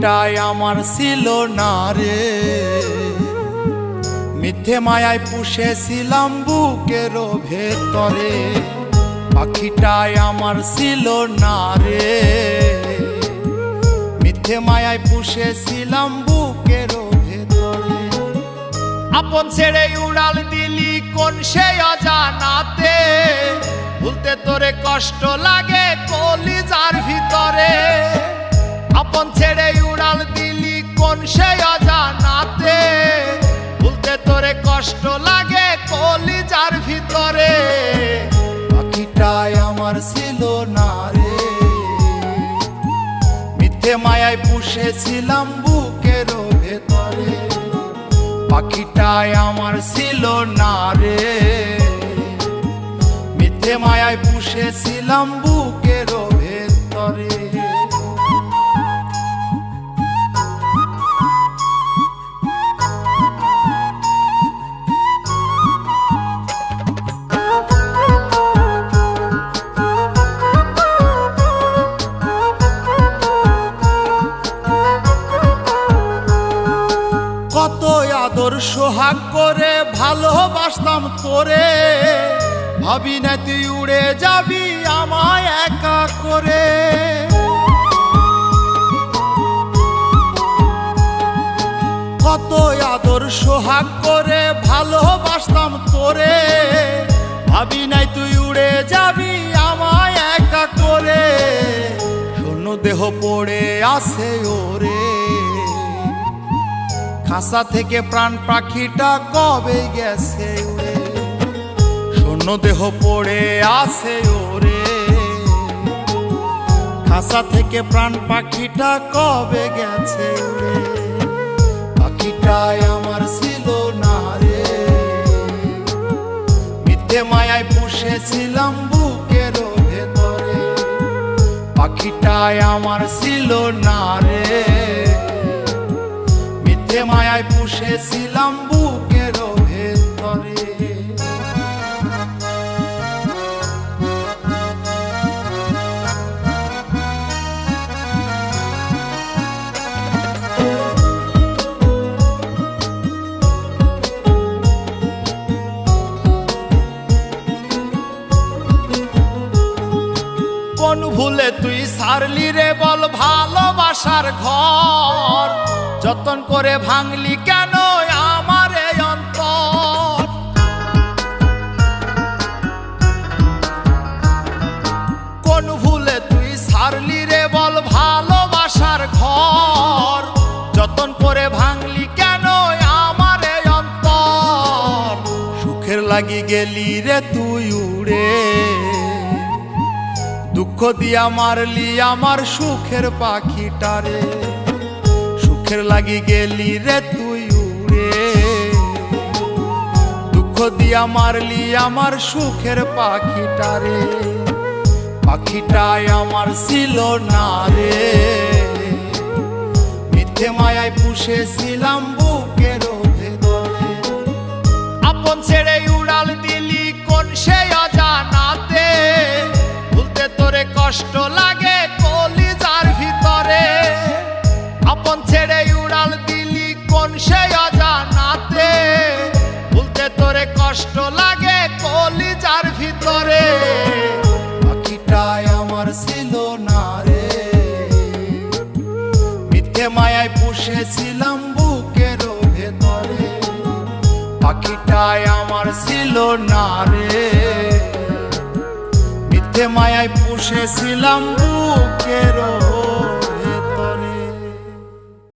পাখিটাই আমার ছিল না রে, মিথ্যে মায়ায় পুষেছিলাম বুকের ভেতরে। পাখিটাই আমার ছিল না রে, মিথ্যে মায়ায় পুষেছিলাম বুকের ভেতরে। আপন ছেড়ে উড়াল দিলি কোন সে অজানাতে, ভুলতে তোরে কষ্ট লাগে কলিজার ভিতরে। আপন ছেড়ে উড়াল দিলি কোন সে অজানাতে, ভুলতে তোরে কষ্ট লাগে কলিজার ভিতরে। পাখিটাই আমার ছিল না রে, মিথ্যে মায়ায় পুষেছিলাম বুকের ভেতরে। পাখিটাই আমার ছিল না রে, মিথ্যে মায়ায় পুষেছিলাম বুকের ভেতরে। কত আদর সোহাগ করে ভালোবাসতাম তোরে, ভাবি না তুই উড়ে যাবি আমায় একা করে। কত আদর সোহাগ করে ভালোবাসতাম তোরে, ভাবি নাই তুই উড়ে যাবি আমায় একা করে। শূন্য দেহ পড়ে আছে ওরে, খাঁচা থেকে প্রাণ পাখিটা কবে গেছে উড়ে। শূন্য দেহ পড়ে আছে ওরে, খাঁচা থেকে প্রাণ পাখিটা কবে গেছে উড়ে। পাখিটাই আমার ছিল না রে, মিথ্যে মায়ায় পুষেছিলাম বুকের ভেতরে। পাখিটাই আমার ছিল না রে, মিথ্যে মায়ায় পুষেছিলাম বুকের ভেতরে। কোন ভুলে তুই সারলি রে বল ভালোবাসার ঘর, যতন করে ভাঙলি কেন আমার এই অন্তর। কোন ভুলে তুই সারলি রে বল ভালোবাসার ঘর, যতন করে ভাঙলি কেন আমার এই অন্তর। সুখের লাগি গেলি রে তুই উড়ে, দুঃখ দিয়া মারলি আমার সুখের পাখিটারে। সুখের লাগি গেলি রে তুই উড়ে, দুঃখ দিয়া মারলি আমার সুখের পাখিটারে। পাখিটাই আমার ছিল না রে, মিথ্যে মায়ায় পুষেছিলাম বুকের ভেতরে। আপন ছেড়ে উড়াল দিলি কোন সে অজানাতে, ভুলতে তোরে কষ্ট লাগে কলিজার ভিতরে। আপন ছেড়ে উড়াল দিলি কোন সে অজানাতে, ভুলতে তোরে কষ্ট লাগে কলিজার ভিতরে। পাখিটাই আমার ছিল না রে, মিথ্যে মায়ায় পুষেছিলাম বুকের ভেতরে। পাখিটাই আমার ছিল না রে, মিথ্যে মায়ায় পুষেছিলাম বুকের